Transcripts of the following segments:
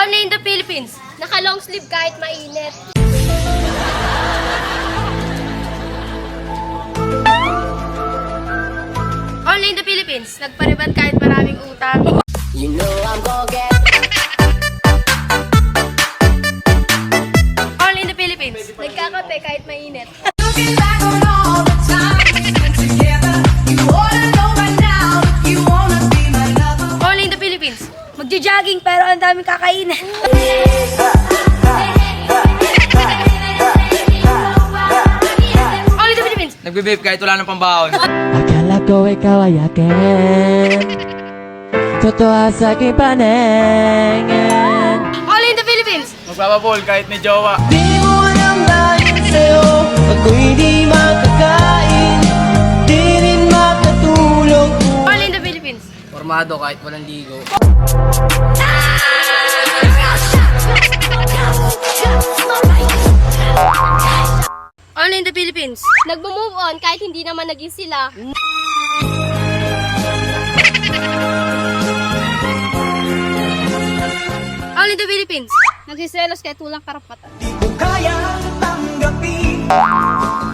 Only in the Philippines. Naka-long sleeve kahit mainit. Only in the Philippines. Nagpariban kahit maraming utang. You know I'm gonna get. Only in the Philippines. Nagkakape kahit mainit. Only in the Philippines. Magja-jogging pero ang daming kakainin. Only in the Philippines. Nagbe-vape kahit wala ng pambaon. Akala ko ikaw ay akin, totoo sa aking paningin. Only in the Philippines. Magpapabol kahit may jowa. Di mo alam dahil sa'yo ako'y di makakain, di rin makatulog. Only in the Philippines. Formado kahit walang ligo. Only in the Philippines. Nagmo-move on kahit hindi naman naging sila. Only in the Philippines. Nagsiselos kahit walang karapatan. Di ko kayang tanggapin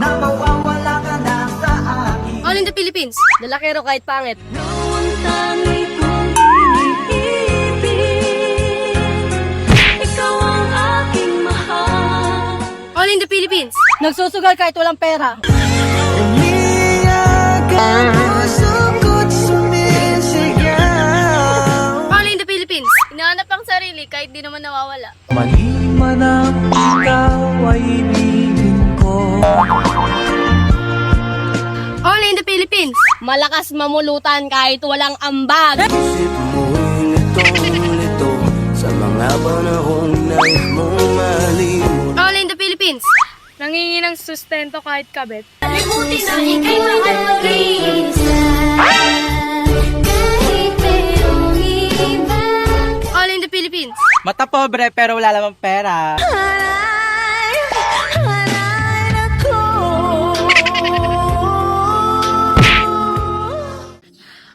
na mawawala ka na sa akin. Only in the Philippines. Dalakero kahit pangit. Ang tangi kong iniibig, ikaw ang aking mahal. Only in the Philippines. Nagsusugal kahit walang pera. Umiyak ang puso ko't sumisigaw. Only in the Philippines. Inahanap ang sarili kahit di naman nawawala. Mali man ang ikaw ay ibigin ko. Only in the Philippines. Malakas mamulutan kahit walang ambag. Isip mo'y litong-lito sa mga panahong nais mong malimot. Only in the Philippines. Nangingi ng sustento kahit kabit. Kalimutin na ika'y nag-iisa, kahit merong iba. Only in the Philippines. Mata pobre pero wala namang pera. Halay ako.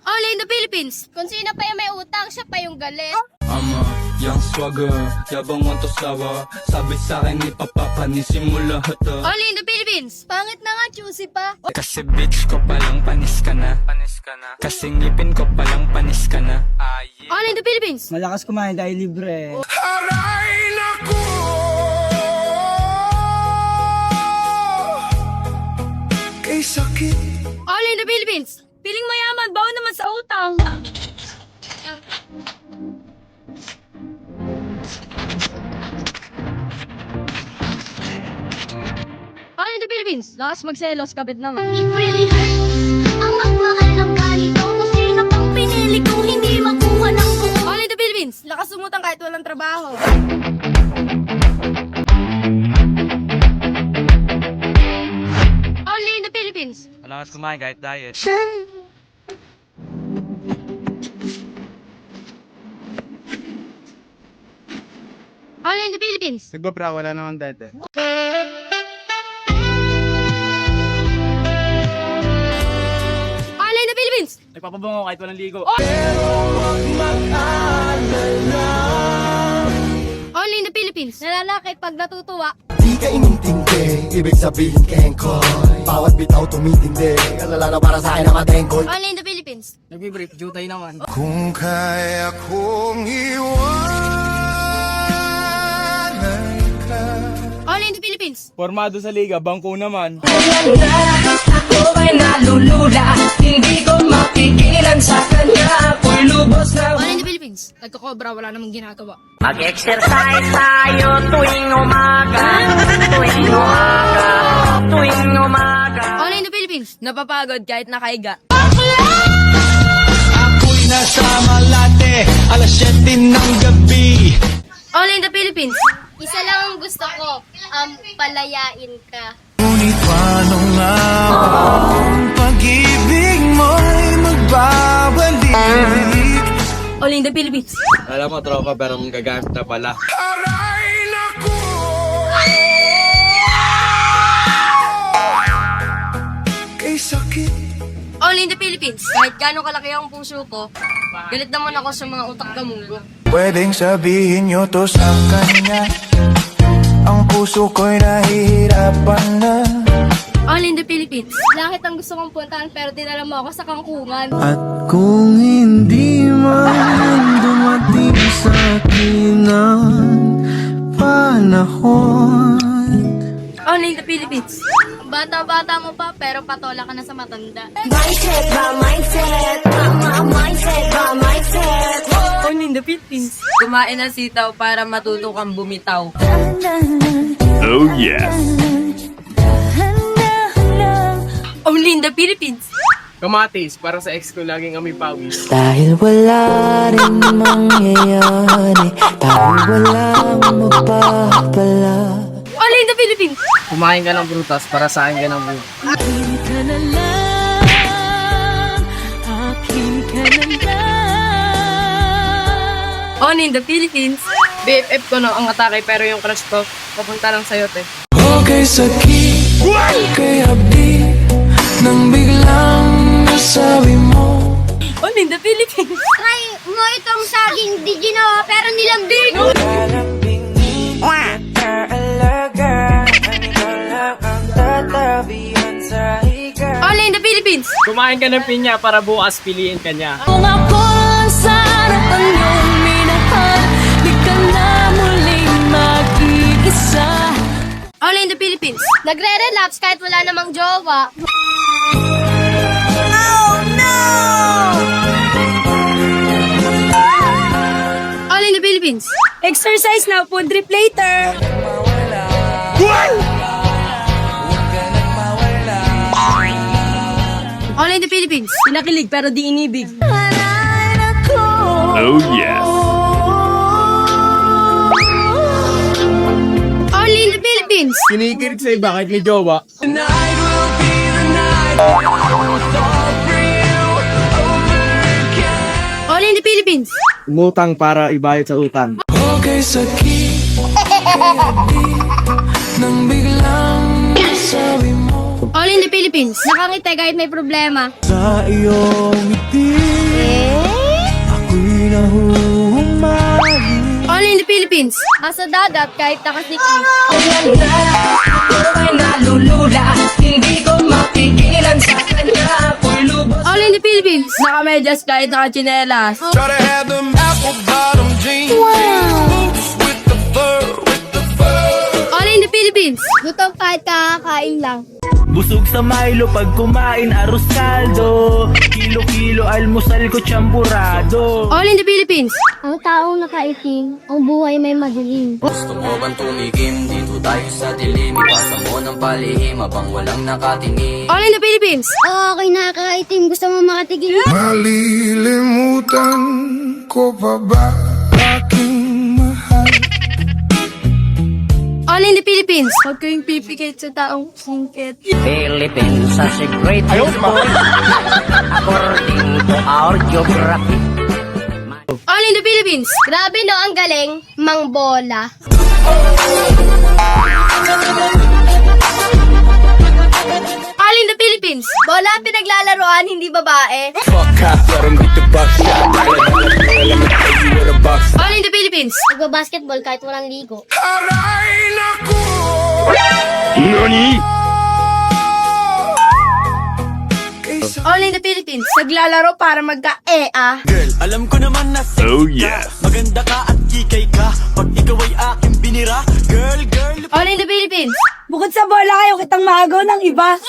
Only in the Philippines. Kung sino pa yung may utang, siya pa yung galit. I'm a young swagger, yabang mo to sawa. Sabi sa'kin ipapapanisin mo lahat Only in the Philippines. Pangit na nga, choosy pa. Kasi bitch ko palang panis ka na. Kasi ngipin ko palang panis ka na. Only in the Philippines. Malakas kumain dahil libre. Kay sakit. Only in the Philippines. Piling mayaman, bawa naman sa utang. Only in the Philippines. Lakas magselos, kabit naman. It really hurts ang magmahal ng ganito. Kung sino pang pinili kong hindi makuha ng buo. Only in the Philippines. Lakas umutang kahit walang trabaho. Only in the Philippines. Malakas kumain kahit diet. Only in the Philippines. Nagbabra, wala namang dete. Only in the Philippines. Nagpapabungo kahit walang ligo. Only in the Philippines. Nalalakit pag natutuwa. Di ka inintindi, ibig sabihin kengkoy. Bawat bitaw tumitindi, alala na para sa akin na matengkoy. Only in the Philippines. Nagbe-brief, jutay naman. Kung kaya kong iwanan ka. Only in the Philippines. Formado sa liga, bangko naman. Ako ay nalulula, hindi ko mapigilan sa kanya. Ako'y lubos na. Only in the Philippines. Nagkakobra, wala namang ginagawa. Mag-exercise tayo tuwing umaga, tuwing umaga, tuwing umaga. Only in the Philippines. Napapagod kahit nakaiga. Ako'y nasa Malate, alas 7 ng gabi. Only in the Philippines. Isa lang ang gusto ko, palayain ka. Ngunit paano nga ang pag-ibig mo'y magbabalik? Only in the Philippines. Alam mo, tropa, pero gagamit na pala. Aray naku! Kay sakit. Only in the Philippines. Kahit gano'ng kalaki ang puso ko, galit naman ako sa mga utak gamugo. Pwedeng sabihin nyo to sa kanya. Ang puso ko'y nahihirapan na. All in the Philippines. Langit ang gusto kong puntahan pero dinala mo ako sa Kangkungan. At kung hindi man dumating sa akin ang panahon. All in the Philippines. Bata-bata mo pa pero patola ka na sa matanda. All in the Philippines. Kumain ng sitaw para matuto kang bumitaw. Only in the Philippines. Kamatis, para sa ex ko laging amoy pawis. Dahil wala rin mangyayari, dahil walang mapapala. Only in the Philippines. Kumain ka ng prutas, para sa akin ka ng buhay. Only in the Philippines. BFF ko no ang atake pero yung crush ko papunta lang sa'yo, te. Okay sakit, kaya di nang biglang nasabi mo. Only in the Philippines. Try mo itong saging di ginawa pero nilambing. Only in the Philippines. Kumain ka ng pinya para bukas piliin ka niya. Kung ako sana ang iyong minahal, di ka na muling mag-iisa. Only in the Philippines. Nagre-relapse kahit wala namang jowa. Oh no! Only in the Philippines. Exercise now, food trip later. Only in the Philippines. Pinakilig pero di inibig. Oh yes. Only in the Philippines. Kinikilig sa iba kahit may jowa. Only in the Philippines. Umutang para ibayad sa utang. Okay sakit, kaya di nang biglang nasabi mo. Only in the Philippines. Nakangiti kahit may problema. Sa iyong ngiti, ako'y nahuhumali. Only in the Philippines. Asa dagat kahit nakasikli. Only in the Philippines. Nakamedyas kahit nakachinelas. Try to have them apple bottom jeans. Boots with the fur. Only in the Philippines. Gutom kahit kakakain lang. Busog sa Milo pag kumain arroz kaldo. Kilo-kilo almusal ko champurado. Only in the Philippines. Ang taong nakaitim, ang buhay may madilim. Gusto mo bang tumigim? Dito tayo sa dilim. Ipasa mo ng palihim habang walang nakatingin. Only in the Philippines. Okay, nakakaitim, gusto mo makatigil? Malilimutan ko pa ba aking mahal? Only in the Philippines. Huwag kayong pipikit sa taong singkit. Philippines has a great history according to our geography. Only in the Philippines. Grabe no, ang galing. Mang bola. Only in the Philippines. Bola ang pinaglalaroan, hindi babae. Only in the Philippines. Nagbabasketball kahit walang ligo. Aray naku! Only in the Philippines. Naglalaro para magka-EA. Alam ko naman na sexy ka. Maganda ka at kikay ka. Pag ikaw ay aking binira, girl. Only in the Philippines. Bukod sa bola kayo kitang maagaw ng iba.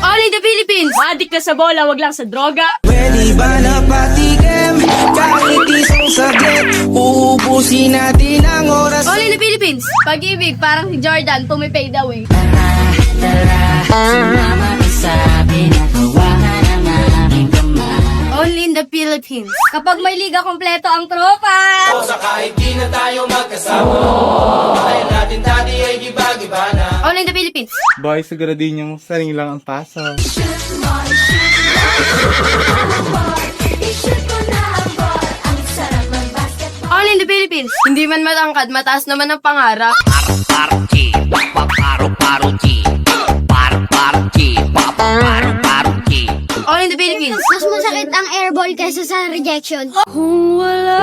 Only in the Philippines. Maadik ka sa bola, wag lang sa droga. Pwede ba na patikim? Kahit isang saglit, uubusin natin ang oras. Only in the Philippines. Pag-ibig, parang si Jordan, pumipade away. Only in the Philippines. Kapag may liga kompleto ang tropa. Sa kahit di na tayo magkasama, ayaw natin dati ay giba-giba na. Only in the Philippines. Boy, siguraduhin nyo, saring lang ang pasa. Only in the Philippines. Hindi man matangkad, mataas naman ang pangarap. Paru-paru-chi, paru-paru-chi, paru-paru-chi, paru-paru-chi. Philippines. Mas masakit ang airball kaysa sa rejection. Kung wala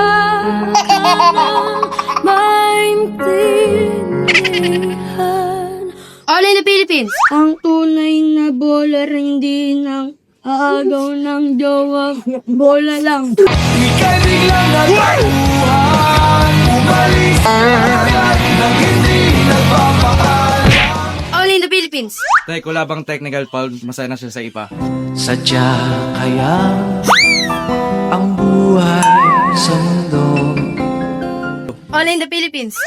ka nang maintindihan. All in the Philippines. Ang tunay na bowler hindi nang aagaw ng jowa. Bola lang. Ika'y biglang nagbaguhan Umalis agad nang hindi nagpapakala. All in the Philippines. Tay, wala bang technical foul? Masaya na siya sa ipa. Sadya kaya ang buhay sa mundo. All in the Philippines.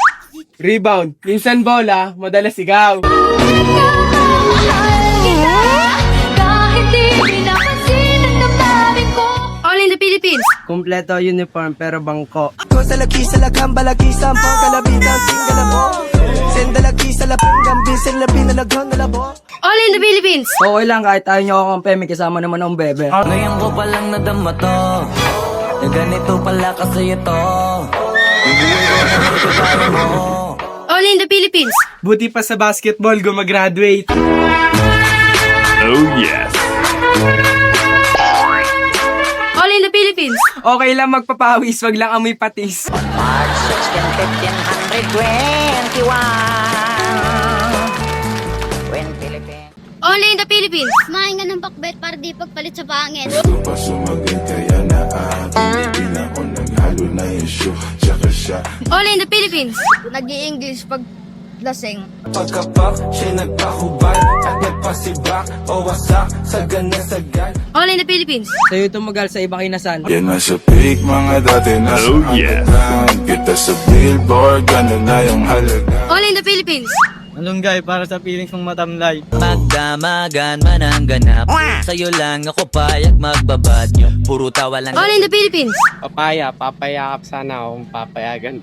Rebound. Minsan bola, madalas sigaw. Kahit di pinapansin ang damdamin ko. All in the Philippines. Kompleto uniform pero bangko. Ko sa laki sa lakang balaki sa pang kalabitan tingala mo. Sendalaki sa lapang gambi sa labi na laghang nalabo. All in the Philippines. Okay lang kahit ayaw nyo akong peme kasama naman ang bebe. Ngayon ko palang nadama to. Na ganito pala kasi ito. All in the Philippines. Buti pa sa basketball, gumagraduate. All in the Philippines. Okay lang magpapawis, wag lang amoy patis. All in the Philippines. Kumain ka ng pakbet para di pagpalit sa pangit. All in the Philippines. Nag-i-English pag lasing. Pagkapak, siya'y nagpahubad At nagpasibak o wasak sa ganasagay. All in the Philippines. Sa'yo tumagal sa ibang inasan. Yan na sa peak, mga dati na sa underground. Kita sa billboard, ganun na yung halaga. All in the Philippines. Malunggay para sa feelings ng matamlay. Magdamagan man ang ganap. Sa'yo lang ako payag magbabad. Puro tawa lang. All in the Philippines. Papaya, papayakap sana akong papayagan.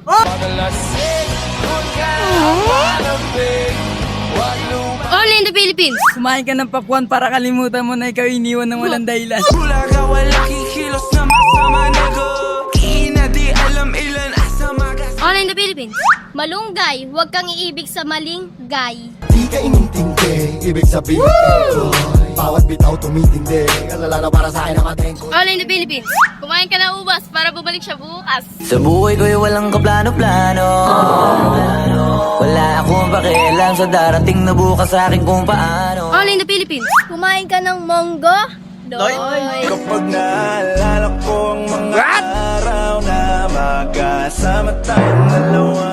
All in the Philippines. Kumain ka ng pakwan para kalimutan mo na ikaw iniwan ng walang dahilan. Bulaga, wala kikilos na masama na go. Ina, di alam ilan asa magas. All in the Philippines. Malunggay, huwag kang iibig sa maling guy. Di ka inintindi, ibig sabihin ko bawat bitaw tumitindi. Alala na para sa akin ang matengko. All in the Philippines. Kumain ka ng ubas para bumalik siya bukas. Sa buhay ko'y walang kaplano-plano. Wala akong pakialam sa darating na bukas sa akin kung paano. All in the Philippines. Kumain ka ng monggo? Doy. Kapag naalala ko ang mga araw na magkasama tayong dalawa.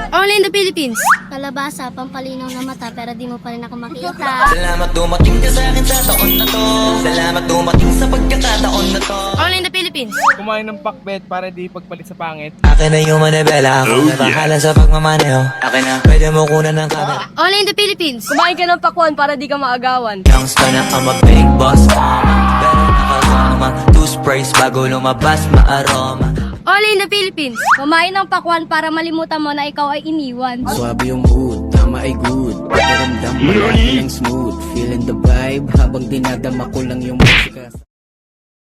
All in the Philippines. Kalabasa, pampalinaw na mata pero di mo pa rin ako makita. Salamat dumating ka sa akin sa taon na to. Salamat dumating sa pagkakataon na to. All in the Philippines. Kumain ng pakbet para di pagpalit sa pangit. Akin na yung manibela. Ako na bahala sa pagmamaneho. Akin na, pwede mo kunan ng camera. All in the Philippines. Kumain ka ng pakwan para di ka maagawan. Youngster na I'm a big boss mama. Pero nakasama, two sprays bago lumabas maaroma. All in the Philippines. Kumain ng pakwan para malimutan mo na ikaw ay iniwan. Swabe yung mood, tama ay good. Pakiramdam palagi ng smooth. Feeling the vibe habang dinadama ko lang yung musika.